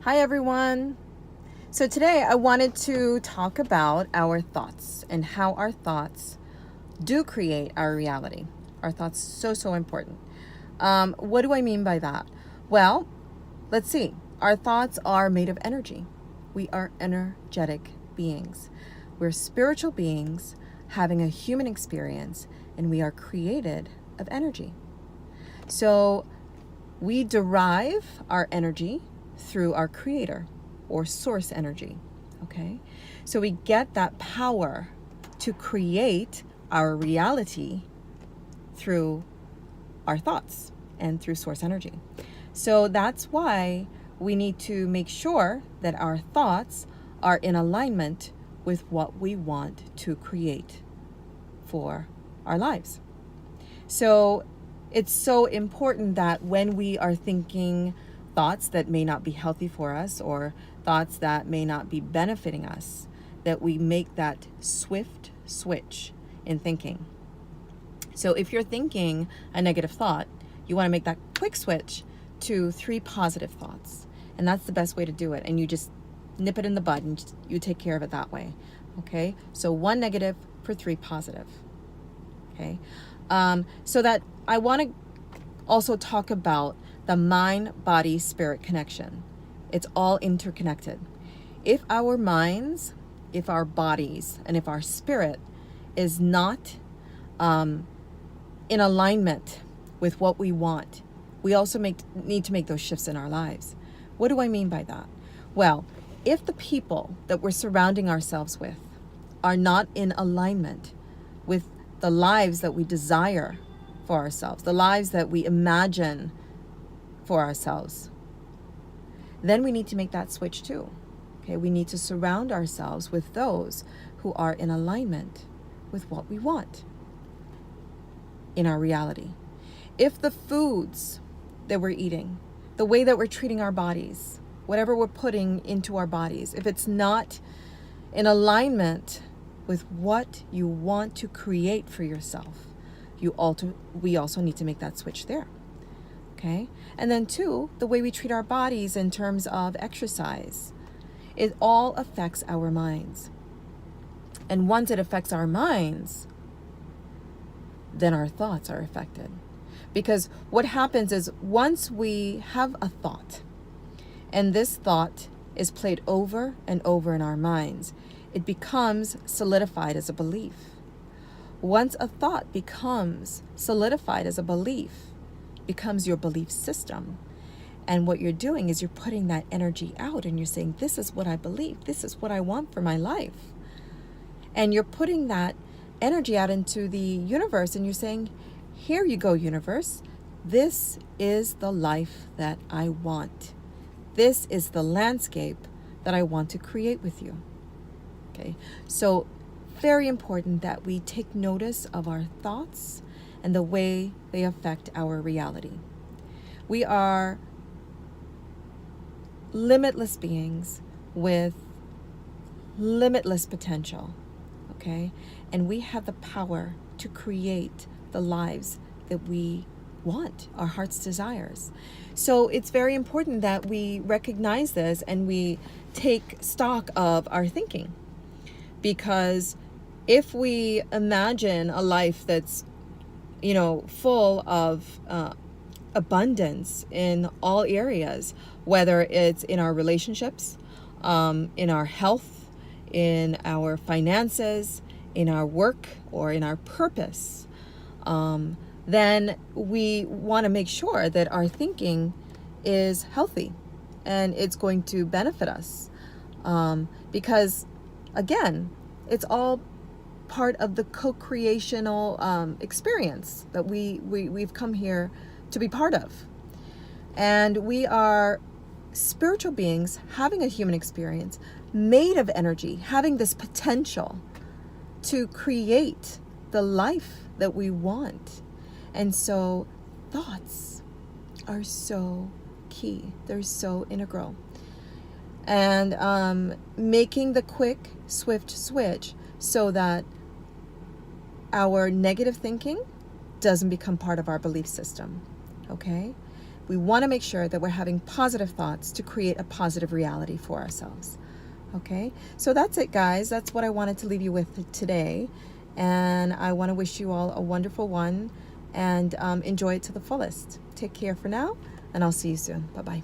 Hi, everyone. So, today I wanted to talk about our thoughts and how our thoughts do create our reality. Our thoughts so important. What do I mean by that? Well, let's see. Our thoughts are made of energy. We are energetic beings. We're spiritual beings having a human experience, and we are created of energy. So, we derive our energy through our creator or source energy. Okay? So we get that power to create our reality through our thoughts and through source energy. So that's why we need to make sure that our thoughts are in alignment with what we want to create for our lives. So it's so important that when we are thinking thoughts that may not be healthy for us or thoughts that may not be benefiting us, that we make that swift switch in thinking. So if you're thinking a negative thought, you want to make that quick switch to 3 positive thoughts. And that's the best way to do it. And you just nip it in the bud and you take care of it that way. Okay? So 1 negative for 3 positive. Okay? So that I want to also talk about the mind, body, spirit connection. It's all interconnected. If our minds, if our bodies, and if our spirit is not in alignment with what we want, we also need to make those shifts in our lives. What do I mean by that? Well, if the people that we're surrounding ourselves with are not in alignment with the lives that we desire for ourselves, the lives that we imagine for ourselves, then we need to make that switch too. Okay, we need to surround ourselves with those who are in alignment with what we want in our reality. If the foods that we're eating, the way that we're treating our bodies, whatever we're putting into our bodies, if it's not in alignment with what you want to create for yourself, we also need to make that switch there. Okay? And then 2, the way we treat our bodies in terms of exercise, it all affects our minds. And once it affects our minds, then our thoughts are affected. Because what happens is once we have a thought, and this thought is played over and over in our minds, it becomes solidified as a belief. Once a thought becomes solidified as a belief, becomes your belief system. And what you're doing is you're putting that energy out and you're saying, this is what I believe. This is what I want for my life. And you're putting that energy out into the universe and you're saying, here you go, universe. This is the life that I want. This is the landscape that I want to create with you. Okay, so very important that we take notice of our thoughts and the way they affect our reality. We are limitless beings with limitless potential, okay? And we have the power to create the lives that we want, our heart's desires. So it's very important that we recognize this and we take stock of our thinking. Because if we imagine a life that's, full of abundance in all areas, whether it's in our relationships, in our health, in our finances, in our work, or in our purpose, then we want to make sure that our thinking is healthy and it's going to benefit us. Because, again, it's all part of the co-creational experience that we've come here to be part of. And we are spiritual beings having a human experience, made of energy, having this potential to create the life that we want. And so thoughts are so key. They're so integral. And making the quick, swift switch so that our negative thinking doesn't become part of our belief system, okay? We want to make sure that we're having positive thoughts to create a positive reality for ourselves. Okay, so that's it, guys. That's what I wanted to leave you with today. And I want to wish you all a wonderful one, and enjoy it to the fullest. Take care for now, and I'll see you soon. Bye-bye.